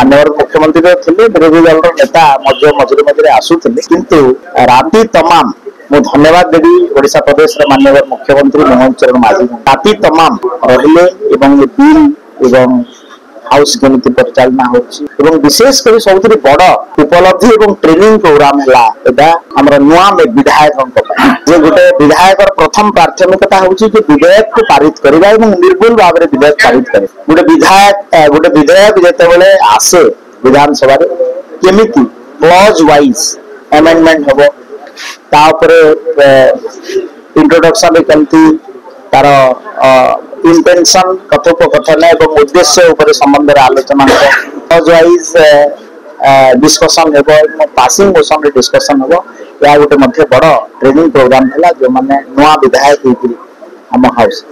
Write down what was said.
माननीय मुख्यमंत्री थे विरोधी दल नेता मझे मझे आसुले किंतु राति तमाम मु धन्यवाद देवी ओडिशा प्रदेश माननीय मुख्यमंत्री मोहन चरण माझी राति तमाम रहिले बिल हाउस केमिति परिचालना होछि एवं विशेष कर सब बड़ उपलब्धि एवं ट्रेनिंग प्रोग्राम है हमर नुआ विधायक जे गोटे विधायक प्रथम प्राथमिकता होछि कि विधेयक को पारित करबा एवं निर्भुल भाव में विधेयक पारित करे गोटे विधेयक जेतेबेले आसे विधानसभा रे केमिति क्लॉज वाइज अमेंडमेंट हबो ता ऊपर इंट्रोडक्शन रे केमिति तार इंटेंशन कथोपकथन एवं उद्देश्य उपर संबंध आलोचना क्लॉज वाइज डिस्कशन हेबो पासिंग मोशन रे डिस्कशन हेबो या गोटे बड़ ट्रेनिंग प्रोग्राम है जो माने नुआ विधायक हम हाउस